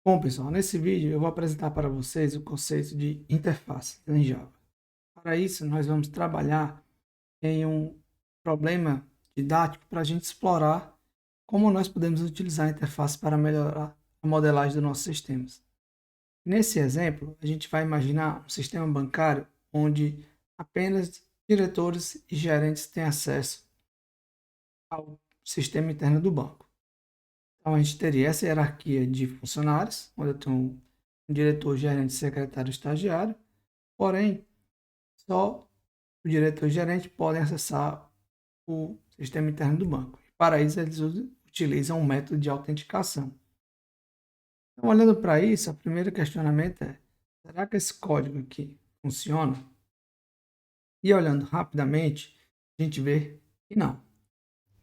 Bom, pessoal, nesse vídeo eu vou apresentar para vocês o conceito de interface em Java. Para isso, nós vamos trabalhar em um problema didático para a gente explorar como nós podemos utilizar a interface para melhorar a modelagem dos nossos sistemas. Nesse exemplo, a gente vai imaginar um sistema bancário onde apenas diretores e gerentes têm acesso ao sistema interno do banco. Então, a gente teria essa hierarquia de funcionários, onde eu tenho um diretor, gerente, secretário, estagiário, porém, só o diretor e gerente podem acessar o sistema interno do banco. Para isso, eles utilizam um método de autenticação. Então, olhando para isso, o primeiro questionamento é: será que esse código aqui funciona? E olhando rapidamente, a gente vê que não.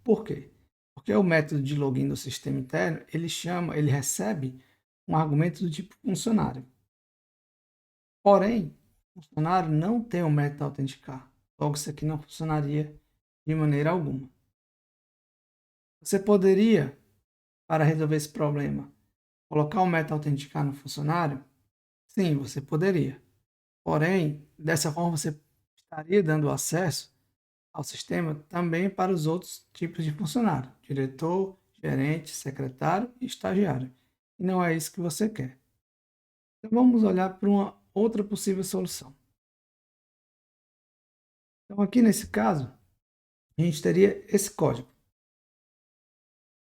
Por quê? Porque o método de login do sistema interno, ele recebe um argumento do tipo funcionário. Porém, o funcionário não tem um método autenticar. Logo, isso aqui não funcionaria de maneira alguma. Você poderia, para resolver esse problema, colocar um método autenticar no funcionário? Sim, você poderia. Porém, dessa forma você estaria dando acesso ao sistema também para os outros tipos de funcionário: diretor, gerente, secretário e estagiário. E não é isso que você quer. Então vamos olhar para uma outra possível solução. Então aqui nesse caso, a gente teria esse código.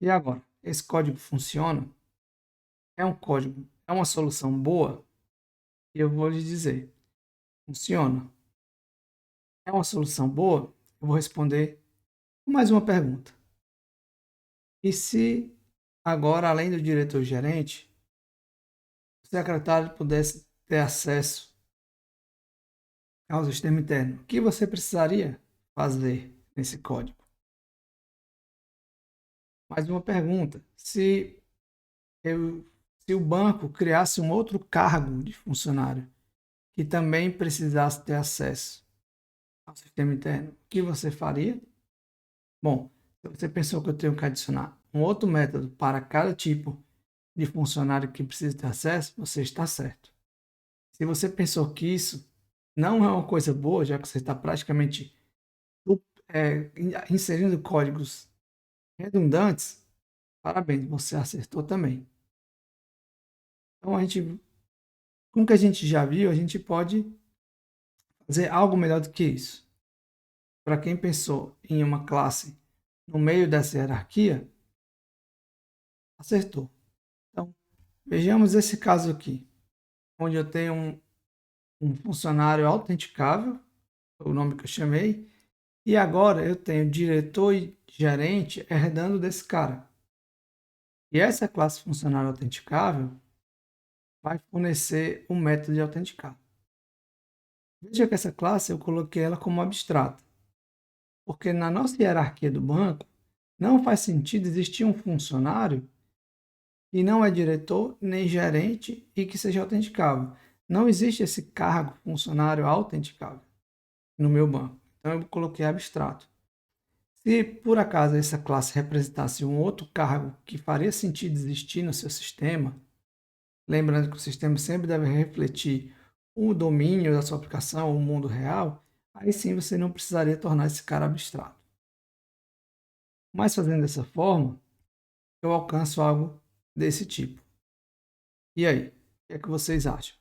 E agora, esse código funciona? É um código, é uma solução boa? E eu vou lhe dizer, funciona. É uma solução boa? Eu vou responder com mais uma pergunta. E se agora, além do diretor-gerente, o secretário pudesse ter acesso ao sistema interno, o que você precisaria fazer nesse código? Mais uma pergunta. Se o banco criasse um outro cargo de funcionário que também precisasse ter acesso ao sistema interno, o que você faria? Bom, se você pensou que eu tenho que adicionar um outro método para cada tipo de funcionário que precisa ter acesso, você está certo. Se você pensou que isso não é uma coisa boa, já que você está praticamente inserindo códigos redundantes, parabéns, você acertou também. Então, com o que a gente já viu, a gente pode fazer algo melhor do que isso. Para quem pensou em uma classe no meio dessa hierarquia, acertou. Então, vejamos esse caso aqui, onde eu tenho um funcionário autenticável, o nome que eu chamei, e agora eu tenho diretor e gerente herdando desse cara. E essa classe funcionário autenticável vai fornecer um método de autenticar. Veja que essa classe eu coloquei ela como abstrata, porque na nossa hierarquia do banco não faz sentido existir um funcionário que não é diretor nem gerente e que seja autenticável. Não existe esse cargo funcionário autenticável no meu banco. Então eu coloquei abstrato. Se por acaso essa classe representasse um outro cargo que faria sentido existir no seu sistema, lembrando que o sistema sempre deve refletir o domínio da sua aplicação, o mundo real, aí sim você não precisaria tornar esse cara abstrato. Mas fazendo dessa forma, eu alcanço algo desse tipo. E aí, o que é que vocês acham?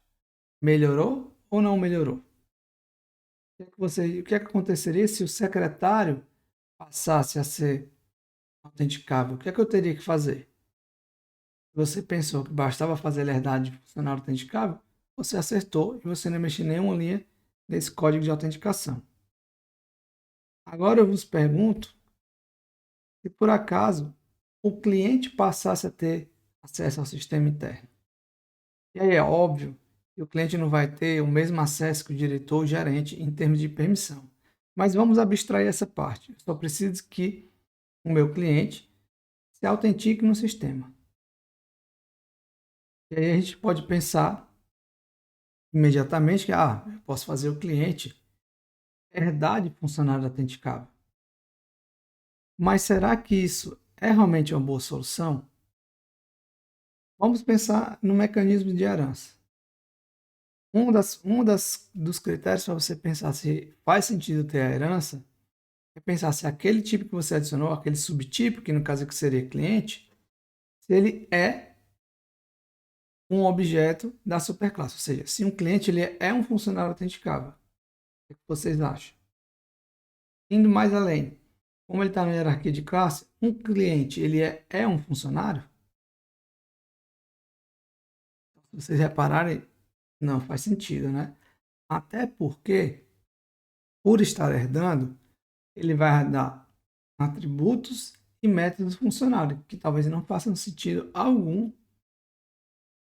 Melhorou ou não melhorou? O que é que aconteceria se o secretário passasse a ser autenticável? O que é que eu teria que fazer? Você pensou que bastava fazer a herdade de funcionário autenticável? Você acertou e você não mexeu em nenhuma linha desse código de autenticação. Agora eu vos pergunto se por acaso o cliente passasse a ter acesso ao sistema interno. E aí é óbvio que o cliente não vai ter o mesmo acesso que o diretor ou gerente em termos de permissão. Mas vamos abstrair essa parte. Eu só preciso que o meu cliente se autentique no sistema. E aí a gente pode pensar imediatamente que eu posso fazer o cliente herdar de funcionário autenticável. Mas será que isso é realmente uma boa solução? Vamos pensar no mecanismo de herança. Dos critérios para você pensar se faz sentido ter a herança é pensar se aquele tipo que você adicionou, aquele subtipo, que no caso aqui seria cliente, se ele é um objeto da superclasse. Ou seja, se um cliente ele é um funcionário autenticável. O que vocês acham? Indo mais além, como ele está na hierarquia de classe, um cliente ele é um funcionário? Se vocês repararem, não faz sentido, né? Até porque, por estar herdando, ele vai dar atributos e métodos do funcionário, que talvez não façam sentido algum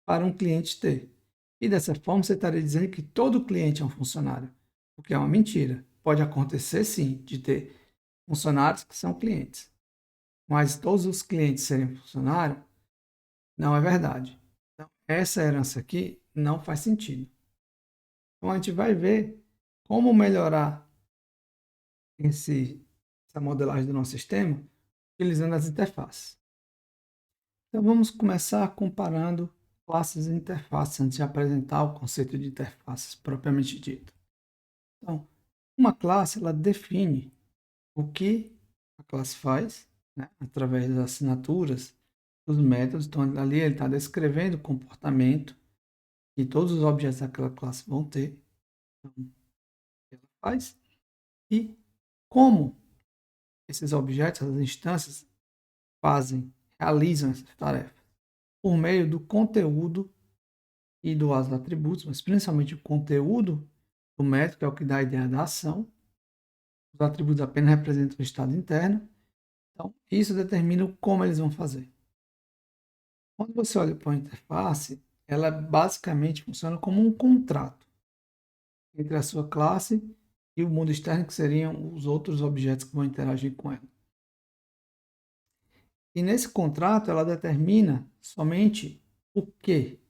para um cliente ter. E dessa forma, você estaria dizendo que todo cliente é um funcionário, o que é uma mentira. Pode acontecer, sim, de ter funcionários que são clientes, mas todos os clientes serem funcionários, não é verdade. Então, essa herança aqui não faz sentido. Então, a gente vai ver como melhorar essa modelagem do nosso sistema utilizando as interfaces. Então, vamos começar comparando classes e interfaces antes de apresentar o conceito de interfaces propriamente dito. Então, uma classe ela define o que a classe faz, né, através das assinaturas, dos métodos. Então, ali ele está descrevendo o comportamento que todos os objetos daquela classe vão ter. Então, ela faz e como esses objetos, as instâncias, realizam essas tarefas por meio do conteúdo e dos atributos, mas principalmente o conteúdo do método, que é o que dá a ideia da ação. Os atributos apenas representam o estado interno. Então, isso determina como eles vão fazer. Quando você olha para a interface, ela basicamente funciona como um contrato entre a sua classe e o mundo externo, que seriam os outros objetos que vão interagir com ela. E nesse contrato, ela determina somente o que,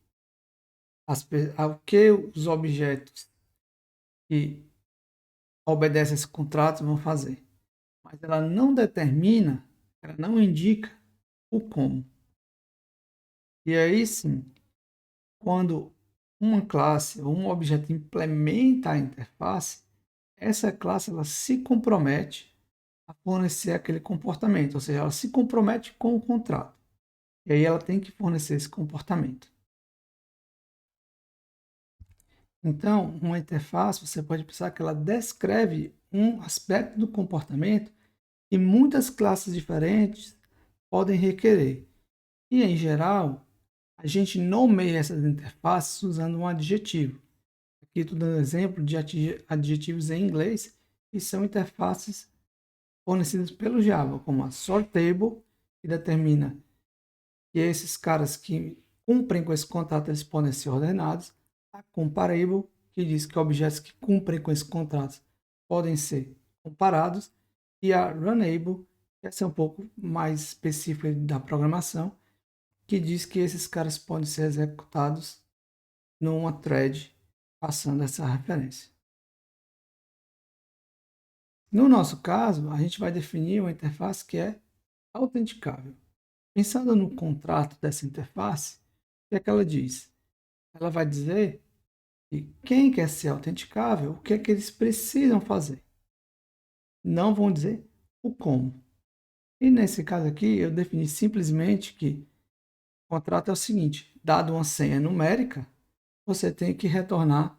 o que os objetos que obedecem a esse contrato vão fazer. Mas ela não determina, ela não indica o como. E aí sim, quando uma classe ou um objeto implementa a interface, essa classe ela se compromete a fornecer aquele comportamento, ou seja, ela se compromete com o contrato. E aí ela tem que fornecer esse comportamento. Então, uma interface, você pode pensar que ela descreve um aspecto do comportamento que muitas classes diferentes podem requerer. E, em geral, a gente nomeia essas interfaces usando um adjetivo. Aqui estou dando exemplo de adjetivos em inglês, que são interfaces fornecidas pelo Java, como a sortable, que determina que esses caras que cumprem com esse contrato eles podem ser ordenados, a comparable, que diz que objetos que cumprem com esse contrato podem ser comparados, e a runnable, que essa é um pouco mais específica da programação, que diz que esses caras podem ser executados numa thread passando essa referência. No nosso caso, a gente vai definir uma interface que é autenticável. Pensando no contrato dessa interface, o que é que ela diz? Ela vai dizer que quem quer ser autenticável, o que é que eles precisam fazer. Não vão dizer o como. E nesse caso aqui, eu defini simplesmente que o contrato é o seguinte: dado uma senha numérica, você tem que retornar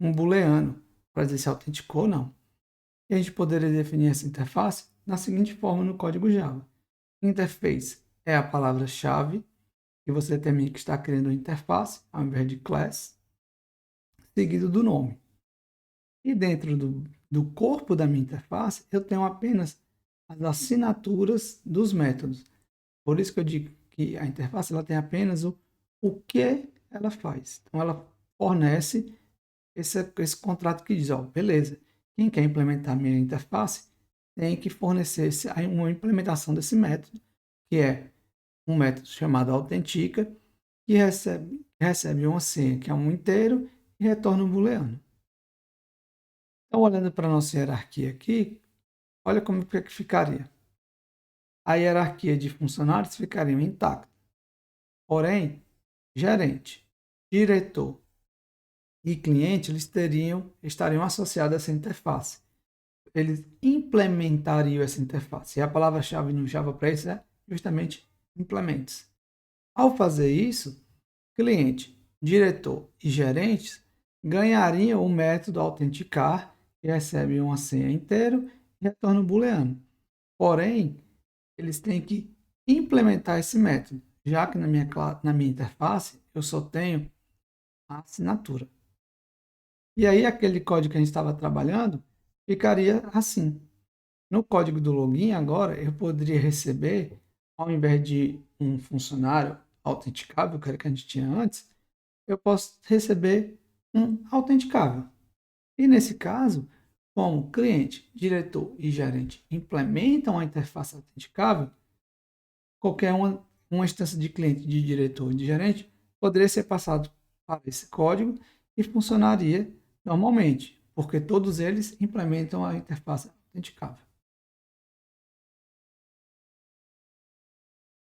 um booleano para dizer se autenticou ou não. E a gente poderia definir essa interface da seguinte forma no código Java. Interface é a palavra-chave que você determina que está criando uma interface, ao invés de class, seguido do nome. E dentro do corpo da minha interface, eu tenho apenas as assinaturas dos métodos. Por isso que eu digo que a interface ela tem apenas o que ela faz. Então, ela fornece esse contrato que diz, ó, beleza, quem quer implementar minha interface tem que fornecer uma implementação desse método, que é um método chamado autentica, que recebe uma senha, que é um inteiro, e retorna um booleano. Então, olhando para a nossa hierarquia aqui, olha como é que ficaria. A hierarquia de funcionários ficaria intacta. Porém, gerente, diretor e cliente, eles estariam associados a essa interface. Eles implementariam essa interface. E a palavra-chave no Java para isso é justamente implements. Ao fazer isso, cliente, diretor e gerentes ganhariam o método autenticar, que recebe uma senha inteira e retorna um booleano. Porém, eles têm que implementar esse método, já que na minha interface eu só tenho a assinatura. E aí aquele código que a gente estava trabalhando ficaria assim. No código do login agora eu poderia receber, ao invés de um funcionário autenticável, que era o que a gente tinha antes, eu posso receber um autenticável. E nesse caso, como cliente, diretor e gerente implementam a interface autenticável, qualquer uma instância de cliente, de diretor e de gerente poderia ser passado para esse código e funcionaria normalmente, porque todos eles implementam a interface autenticável.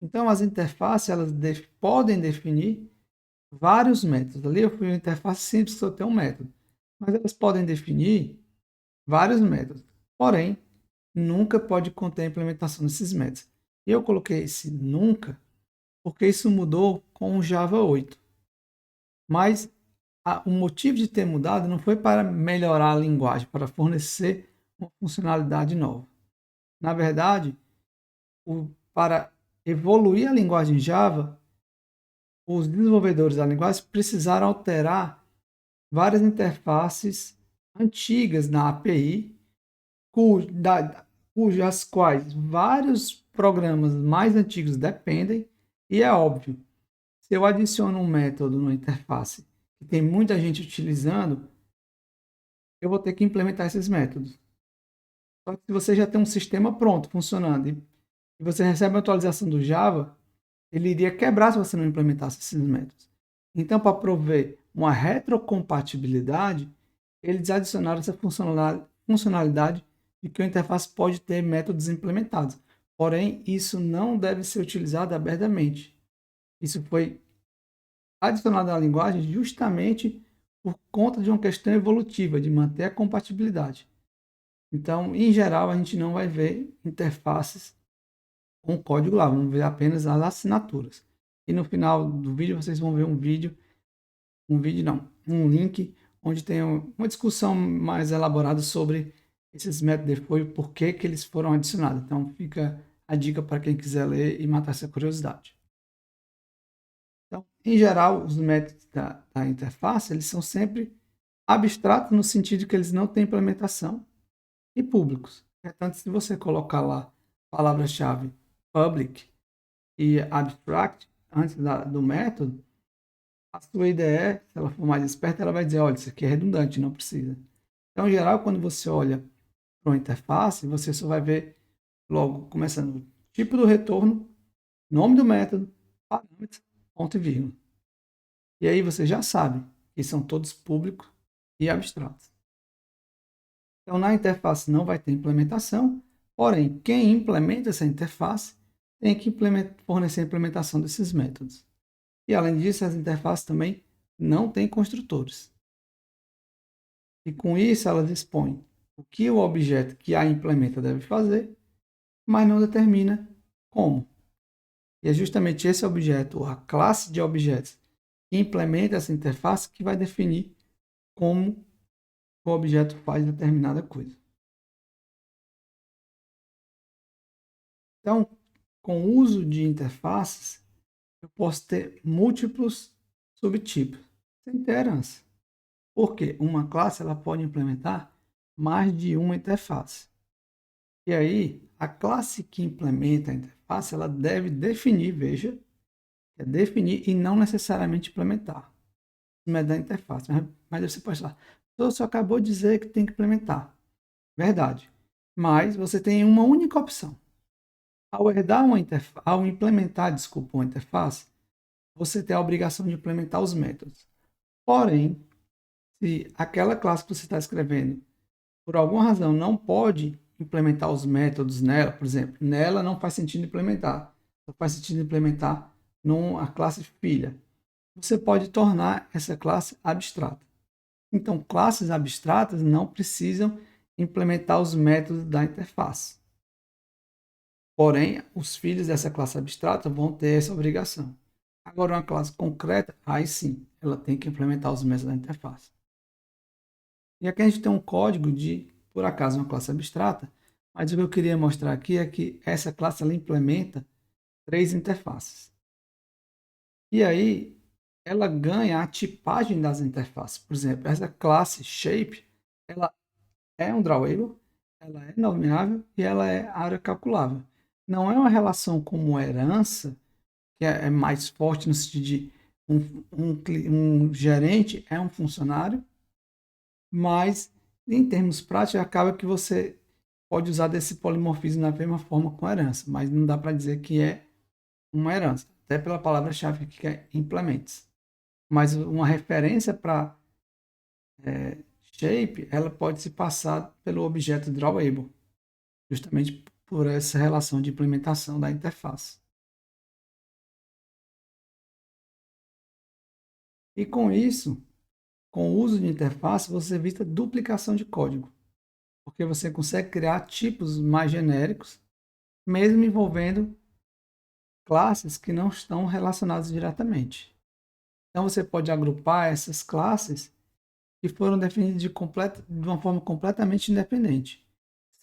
Então, as interfaces elas podem definir vários métodos. Ali eu fui uma interface simples, só tem um método. Mas elas podem definir vários métodos. Porém, nunca pode conter a implementação desses métodos. E eu coloquei esse nunca porque isso mudou com o Java 8. Mas o motivo de ter mudado não foi para melhorar a linguagem, para fornecer uma funcionalidade nova. Na verdade, para evoluir a linguagem Java, os desenvolvedores da linguagem precisaram alterar várias interfaces antigas na API, cujas quais vários programas mais antigos dependem, e é óbvio, se eu adiciono um método na interface que tem muita gente utilizando, eu vou ter que implementar esses métodos. Só que se você já tem um sistema pronto, funcionando, e você recebe uma atualização do Java, ele iria quebrar se você não implementasse esses métodos. Então, para prover uma retrocompatibilidade, eles adicionaram essa funcionalidade de que a interface pode ter métodos implementados. Porém, isso não deve ser utilizado abertamente. Isso foi adicionado à linguagem justamente por conta de uma questão evolutiva, de manter a compatibilidade. Então, em geral, a gente não vai ver interfaces com código lá, vamos ver apenas as assinaturas. E no final do vídeo vocês vão ver um link onde tem uma discussão mais elaborada sobre esses métodos depois e por que eles foram adicionados. Então fica a dica para quem quiser ler e matar essa curiosidade. Então, em geral, os métodos da interface, eles são sempre abstratos no sentido de que eles não têm implementação e públicos. Portanto, se você colocar lá palavra-chave public e abstract antes do método, a sua IDE, se ela for mais esperta, ela vai dizer, olha, isso aqui é redundante, não precisa. Então, em geral, quando você olha para uma interface, você só vai ver logo, começando o tipo do retorno, nome do método, parâmetros, ponto e vírgula. E aí você já sabe que são todos públicos e abstratos. Então, na interface não vai ter implementação, porém, quem implementa essa interface tem que fornecer a implementação desses métodos. E, além disso, as interfaces também não têm construtores. E, com isso, elas expõem o que o objeto que a implementa deve fazer, mas não determina como. E é justamente esse objeto, ou a classe de objetos que implementa essa interface, que vai definir como o objeto faz determinada coisa. Então, com o uso de interfaces, eu posso ter múltiplos subtipos, sem ter herança. Porque uma classe ela pode implementar mais de uma interface. E aí, a classe que implementa a interface, ela deve definir, veja, é definir e não necessariamente implementar. Não é da interface, mas você pode falar, você acabou de dizer que tem que implementar. Verdade. Mas você tem uma única opção. Ao implementar, uma interface, você tem a obrigação de implementar os métodos. Porém, se aquela classe que você está escrevendo, por alguma razão, não pode implementar os métodos nela, por exemplo, nela não faz sentido implementar. Só faz sentido implementar numa classe filha. você pode tornar essa classe abstrata. Então, classes abstratas não precisam implementar os métodos da interface. Porém, os filhos dessa classe abstrata vão ter essa obrigação. Agora, uma classe concreta, aí sim, ela tem que implementar os métodos da interface. E aqui a gente tem um código de, por acaso, uma classe abstrata, mas o que eu queria mostrar aqui é que essa classe ela implementa 3 interfaces. E aí, ela ganha a tipagem das interfaces. Por exemplo, essa classe shape, ela é um drawable, ela é nominável e ela é área calculável. Não é uma relação como herança, que é mais forte no sentido de um gerente é um funcionário, mas em termos práticos acaba que você pode usar desse polimorfismo da mesma forma com herança, mas não dá para dizer que é uma herança, até pela palavra-chave aqui que é implements. Mas uma referência para shape, ela pode se passar pelo objeto drawable, justamente por essa relação de implementação da interface. E com isso, com o uso de interface, você evita duplicação de código, porque você consegue criar tipos mais genéricos, mesmo envolvendo classes que não estão relacionadas diretamente. Então você pode agrupar essas classes que foram definidas de uma forma completamente independente,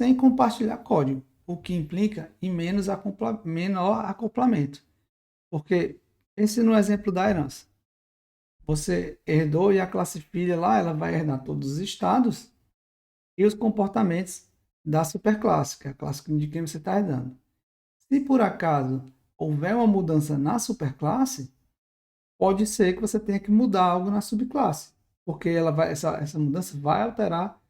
sem compartilhar código, o que implica em menor acoplamento. Porque pense no exemplo da herança. Você herdou e a classe filha lá, ela vai herdar todos os estados e os comportamentos da superclasse, que é a classe de quem você está herdando. Se por acaso houver uma mudança na superclasse, pode ser que você tenha que mudar algo na subclasse, porque essa mudança vai alterar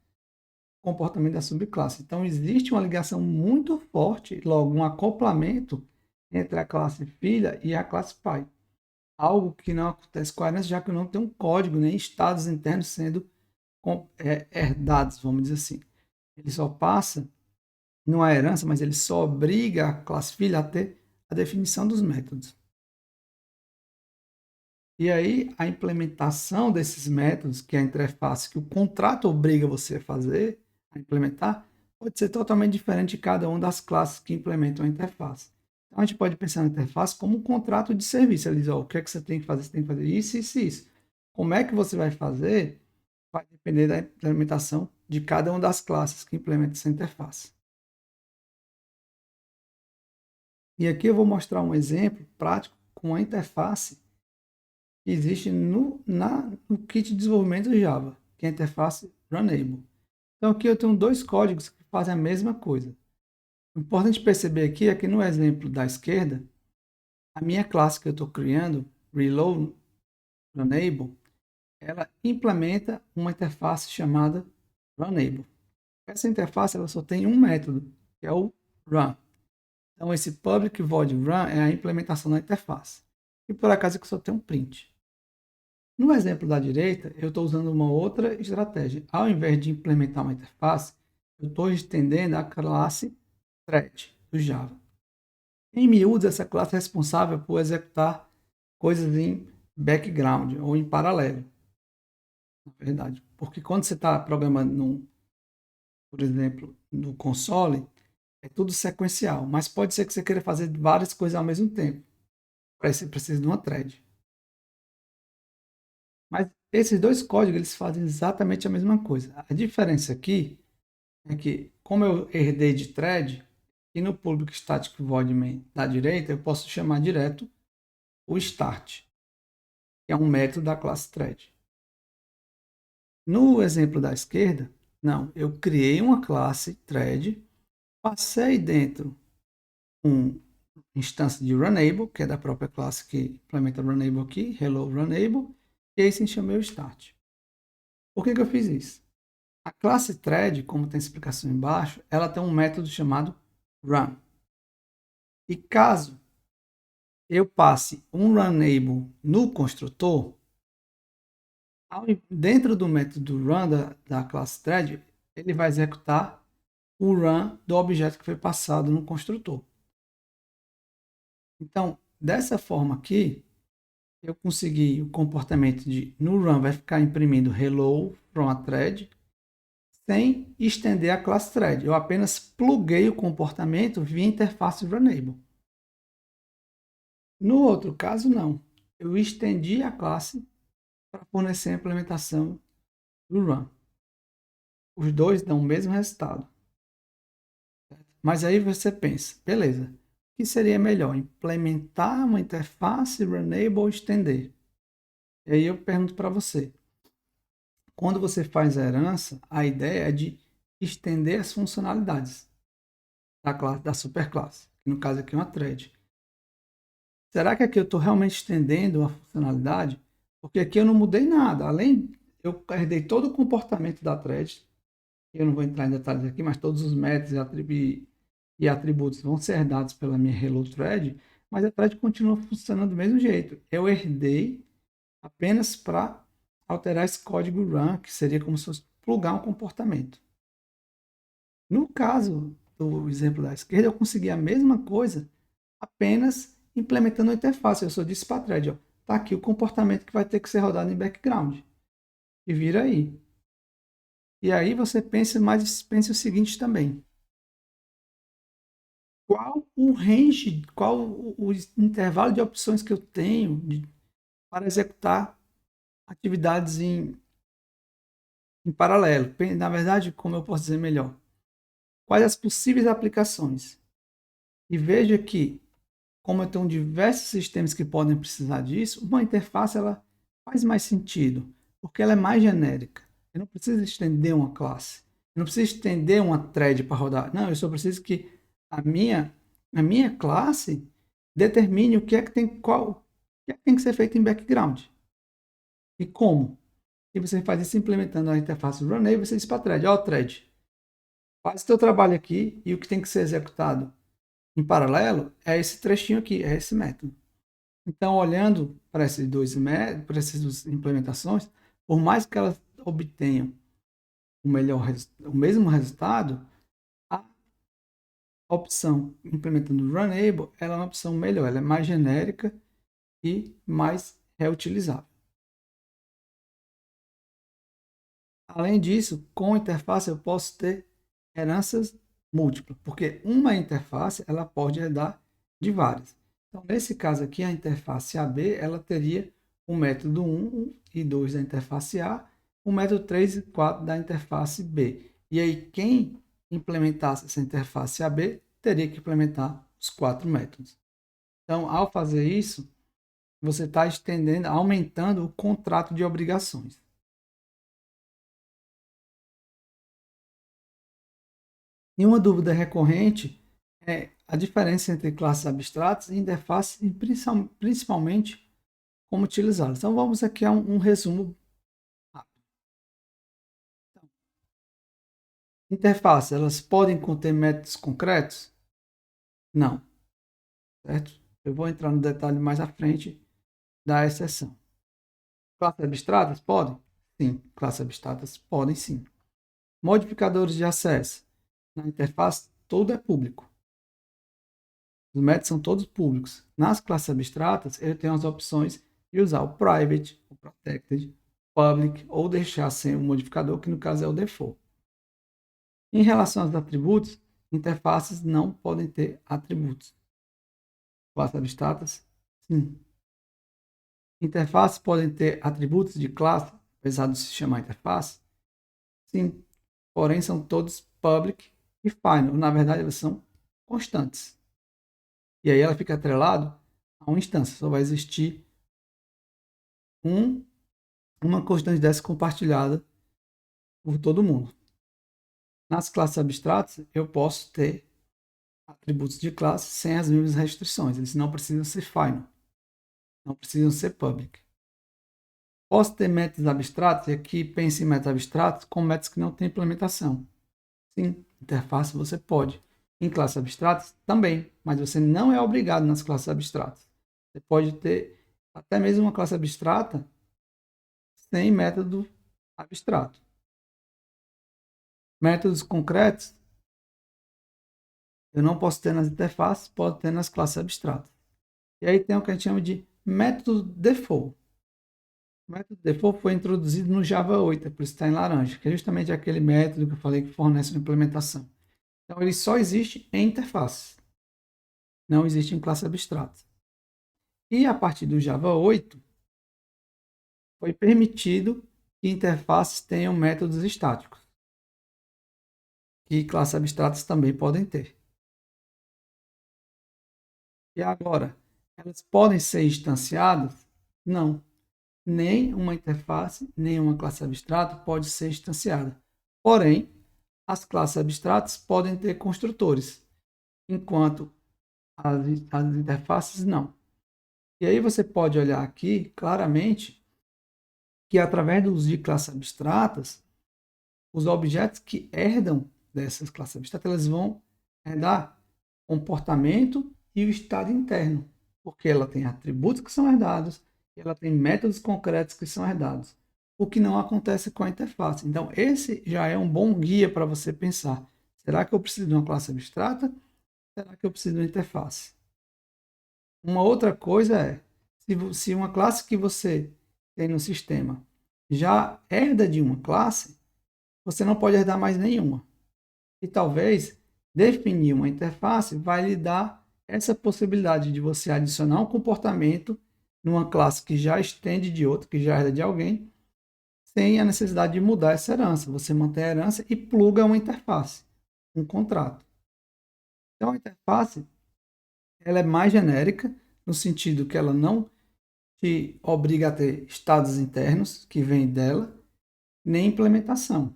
o comportamento da subclasse. Então, existe uma ligação muito forte, logo, um acoplamento entre a classe filha e a classe pai. Algo que não acontece com a herança, já que não tem um código, nem estados internos sendo herdados, vamos dizer assim. Ele só passa, não é herança, mas ele só obriga a classe filha a ter a definição dos métodos. E aí, a implementação desses métodos, que é a interface que o contrato obriga você a fazer, a implementar, pode ser totalmente diferente de cada uma das classes que implementam a interface. Então, a gente pode pensar na interface como um contrato de serviço. Ele diz, ó, o que é que você tem que fazer? Você tem que fazer isso, isso e isso. Como é que você vai fazer? Vai depender da implementação de cada uma das classes que implementa essa interface. E aqui eu vou mostrar um exemplo prático com a interface que existe no kit de desenvolvimento do Java, que é a interface Runnable. Então aqui eu tenho 2 códigos que fazem a mesma coisa. O importante perceber aqui é que no exemplo da esquerda, a minha classe que eu estou criando, Reload Runnable, ela implementa uma interface chamada Runnable. Essa interface ela só tem um método, que é o run. Então esse public void run é a implementação da interface. E por acaso aqui só tem um print. No exemplo da direita, eu estou usando uma outra estratégia. Ao invés de implementar uma interface, eu estou estendendo a classe thread do Java. Em miúdos, essa classe é responsável por executar coisas em background ou em paralelo, na verdade. Porque quando você está programando, por exemplo, no console, é tudo sequencial. Mas pode ser que você queira fazer várias coisas ao mesmo tempo. Para isso você precisa de uma thread. Mas esses 2 códigos eles fazem exatamente a mesma coisa. A diferença aqui é que, como eu herdei de thread, e no public static void main da direita, eu posso chamar direto o start, que é um método da classe thread. No exemplo da esquerda, não, eu criei uma classe thread, passei dentro uma instância de Runnable, que é da própria classe que implementa Runnable aqui, Hello Runnable, e aí sim chamei o start. Por que eu fiz isso? A classe thread, como tem explicação embaixo, ela tem um método chamado run. E caso eu passe um Runnable no construtor, dentro do método run da classe thread, ele vai executar o run do objeto que foi passado no construtor. Então, dessa forma aqui, eu consegui o comportamento de no run vai ficar imprimindo hello from a thread sem estender a classe thread. Eu apenas pluguei o comportamento via interface runnable. No outro caso, não. Eu estendi a classe para fornecer a implementação do run. Os dois dão o mesmo resultado. Mas aí você pensa, beleza, o que seria melhor? Implementar uma interface runnable ou estender? E aí eu pergunto para você, quando você faz a herança, a ideia é de estender as funcionalidades da classe, da superclasse, que no caso aqui é uma thread. Será que aqui eu estou realmente estendendo a funcionalidade? Porque aqui eu não mudei nada, além, eu herdei todo o comportamento da thread, eu não vou entrar em detalhes aqui, mas todos os métodos e atributos vão ser herdados pela minha hello thread, mas a thread continua funcionando do mesmo jeito. Eu herdei apenas para alterar esse código run, que seria como se fosse plugar um comportamento. No caso do exemplo da esquerda, eu consegui a mesma coisa apenas implementando a interface. Eu só disse para a thread, ó, tá aqui o comportamento que vai ter que ser rodado em background. E vira aí. E aí você pensa, mas pense o seguinte também. Qual o range, qual o intervalo de opções que eu tenho para executar atividades em paralelo? Na verdade, como eu posso dizer melhor? Quais as possíveis aplicações? E veja que, como eu tenho diversos sistemas que podem precisar disso, uma interface ela faz mais sentido, porque ela é mais genérica. Eu não preciso estender uma classe. Eu não preciso estender uma thread para rodar. Não, eu só preciso que a minha classe determine o que é que tem, o que é que tem que ser feito em background. E como? E você faz isso implementando a interface Runay, você diz para a thread, ó, thread, faz o teu trabalho aqui e o que tem que ser executado em paralelo é esse trechinho aqui, é esse método. Então, olhando para esses dois métodos, para essas duas implementações, por mais que elas obtenham o mesmo resultado, a opção implementando Runable, ela é uma opção melhor, ela é mais genérica e mais reutilizável. Além disso, com a interface eu posso ter heranças múltiplas, porque uma interface ela pode herdar de várias. Então, nesse caso aqui, a interface AB ela teria o método 1 e 2 da interface A, o método 3 e 4 da interface B. E aí, quem implementasse essa interface AB teria que implementar os 4 métodos. Então, ao fazer isso, você está estendendo, aumentando o contrato de obrigações. E uma dúvida recorrente é a diferença entre classes abstratas e interfaces e principalmente como utilizá-las. Então vamos aqui a um resumo rápido. Então, interfaces, elas podem conter métodos concretos? Não, certo? Eu vou entrar no detalhe mais à frente da exceção. Classes abstratas podem? Sim, classes abstratas podem sim. Modificadores de acesso. Na interface, tudo é público. Os métodos são todos públicos. Nas classes abstratas, eu tenho as opções de usar o private, o protected, public ou deixar sem o modificador, que no caso é o default. Em relação aos atributos, interfaces não podem ter atributos. Classes abstratas, sim. Interfaces podem ter atributos de classe, apesar de se chamar interface? Sim. Porém, são todos public e final. Na verdade, elas são constantes. E aí ela fica atrelado a uma instância. Só vai existir uma constante dessa compartilhada por todo mundo. Nas classes abstratas, eu posso ter atributos de classe sem as mesmas restrições. Eles não precisam ser final, não precisam ser public. Posso ter métodos abstratos, e aqui pense em métodos abstratos com métodos que não têm implementação. Sim, interface você pode. Em classes abstratas também, mas você não é obrigado nas classes abstratas. Você pode ter até mesmo uma classe abstrata sem método abstrato. Métodos concretos eu não posso ter nas interfaces, posso ter nas classes abstratas. E aí tem o que a gente chama de método default. O método default foi introduzido no Java 8, por isso está em laranja, que é justamente aquele método que eu falei que fornece uma implementação. Então, ele só existe em interface, não existe em classe abstrata. E a partir do Java 8, foi permitido que interfaces tenham métodos estáticos, que classes abstratas também podem ter. E agora, elas podem ser instanciadas? Não. Nem uma interface, nem uma classe abstrata pode ser instanciada. Porém, as classes abstratas podem ter construtores, enquanto as interfaces não. E aí você pode olhar aqui claramente que através do uso de classes abstratas, os objetos que herdam dessas classes abstratas, eles vão herdar comportamento e o estado interno, porque ela tem atributos que são herdados, e ela tem métodos concretos que são herdados, o que não acontece com a interface. Então, esse já é um bom guia para você pensar. Será que eu preciso de uma classe abstrata? Será que eu preciso de uma interface? Uma outra coisa é, se uma classe que você tem no sistema já herda de uma classe, você não pode herdar mais nenhuma. E talvez definir uma interface vai lhe dar essa possibilidade de você adicionar um comportamento numa classe que já estende de outra, que já herda de alguém, sem a necessidade de mudar essa herança. Você mantém a herança e pluga uma interface, um contrato. Então, a interface ela é mais genérica, no sentido que ela não te obriga a ter estados internos que vêm dela, nem implementação.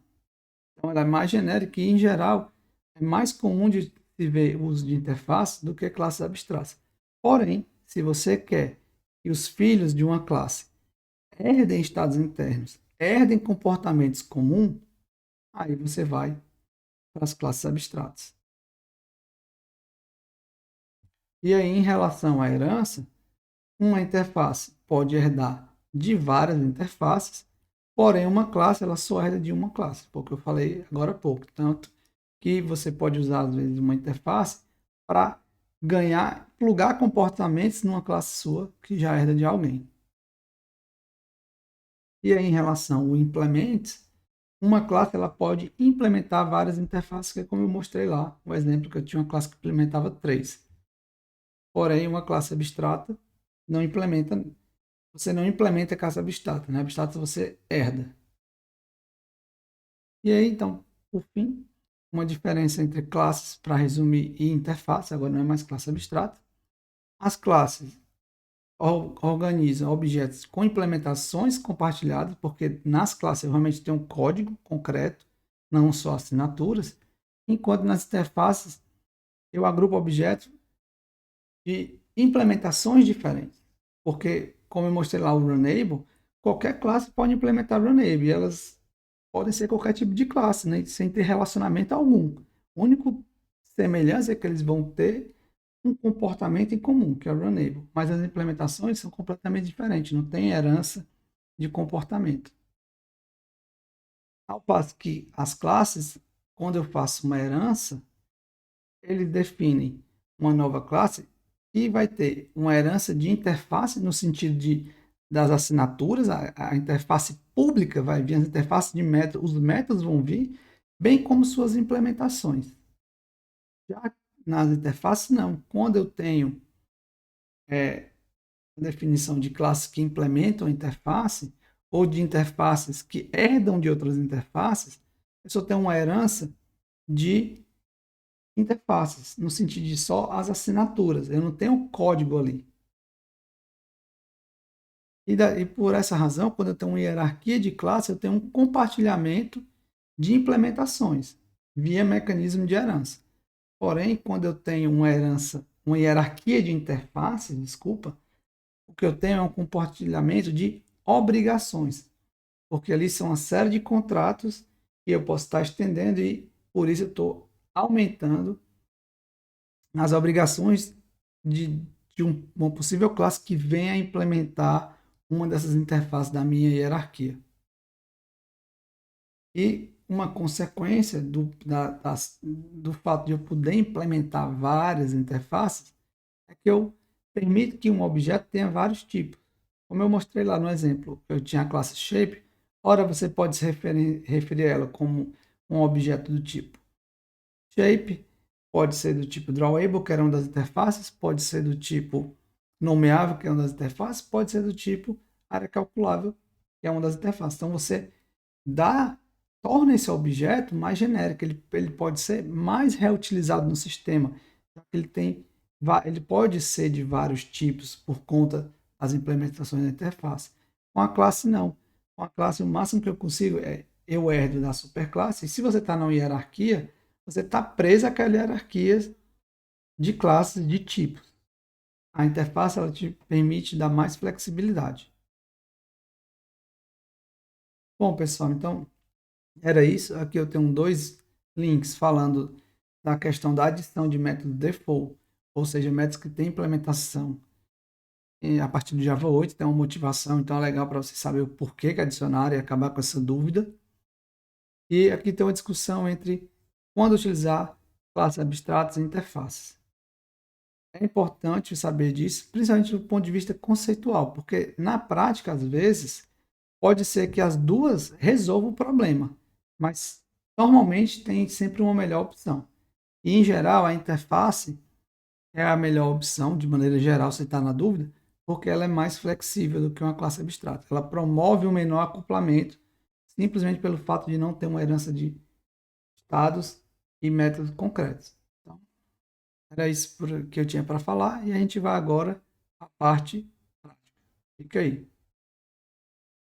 Então, ela é mais genérica e, em geral, é mais comum de se ver o uso de interface do que classes abstratas. Porém, se você quer que os filhos de uma classe herdem estados internos, herdem comportamentos comuns, aí você vai para as classes abstratas. E aí, em relação à herança, uma interface pode herdar de várias interfaces, porém uma classe ela só herda de uma classe, porque eu falei agora há pouco. Tanto que você pode usar, às vezes, uma interface para ganhar, plugar comportamentos numa classe sua que já herda de alguém. E aí, em relação ao implement, uma classe ela pode implementar várias interfaces, que é como eu mostrei lá, o exemplo que eu tinha uma classe que implementava 3. Porém, uma classe abstrata não implementa, você não implementa a classe abstrata, né? Abstrata você herda. E aí, então, por fim, uma diferença entre classes, para resumir, e interface, agora não é mais classe abstrata. As classes organizam objetos com implementações compartilhadas, porque nas classes eu realmente tem um código concreto, não só assinaturas, enquanto nas interfaces eu agrupo objetos de implementações diferentes. Porque, como eu mostrei lá o Runnable, qualquer classe pode implementar Runnable, e elas podem ser qualquer tipo de classe, né, sem ter relacionamento algum. A única semelhança é que eles vão ter um comportamento em comum, que é o Runnable. Mas as implementações são completamente diferentes, não tem herança de comportamento. Ao passo que as classes, quando eu faço uma herança, eles definem uma nova classe que vai ter uma herança de interface, no sentido das assinaturas, a interface pública vai vir, as interfaces de métodos, os métodos vão vir, bem como suas implementações. Já nas interfaces, não. Quando eu tenho a definição de classes que implementam a interface, ou de interfaces que herdam de outras interfaces, eu só tenho uma herança de interfaces, no sentido de só as assinaturas. Eu não tenho código ali. E por essa razão, quando eu tenho uma hierarquia de classe, eu tenho um compartilhamento de implementações via mecanismo de herança. Porém, quando eu tenho uma herança, uma hierarquia de interfaces, desculpa, o que eu tenho é um compartilhamento de obrigações, porque ali são uma série de contratos que eu posso estar estendendo e por isso eu estou aumentando as obrigações de uma possível classe que venha a implementar uma dessas interfaces da minha hierarquia. E uma consequência do fato de eu poder implementar várias interfaces é que eu permite que um objeto tenha vários tipos. Como eu mostrei lá no exemplo, eu tinha a classe shape. Ora, você pode se referir a ela como um objeto do tipo shape, pode ser do tipo drawable, que era uma das interfaces, pode ser do tipo nomeável, que é uma das interfaces, pode ser do tipo área calculável, que é uma das interfaces. Então você torna esse objeto mais genérico, ele pode ser mais reutilizado no sistema. Ele pode ser de vários tipos por conta das implementações da interface. Com a classe, não. Com a classe, o máximo que eu consigo é eu herdo da superclasse, e se você está na hierarquia, você está preso àquela hierarquia de classes, de tipos. A interface ela te permite dar mais flexibilidade. Bom, pessoal, então era isso. Aqui eu tenho dois links falando da questão da adição de método default, ou seja, métodos que têm implementação a partir do Java 8, tem uma motivação, então é legal para você saber o porquê que adicionar e acabar com essa dúvida. E aqui tem uma discussão entre quando utilizar classes abstratas e interfaces. É importante saber disso, principalmente do ponto de vista conceitual, porque na prática, às vezes, pode ser que as duas resolvam o problema, mas normalmente tem sempre uma melhor opção. E, em geral, a interface é a melhor opção, de maneira geral, se está na dúvida, porque ela é mais flexível do que uma classe abstrata. Ela promove um menor acoplamento, simplesmente pelo fato de não ter uma herança de estados e métodos concretos. Então, era isso que eu tinha para falar e a gente vai agora à parte prática. Fica aí.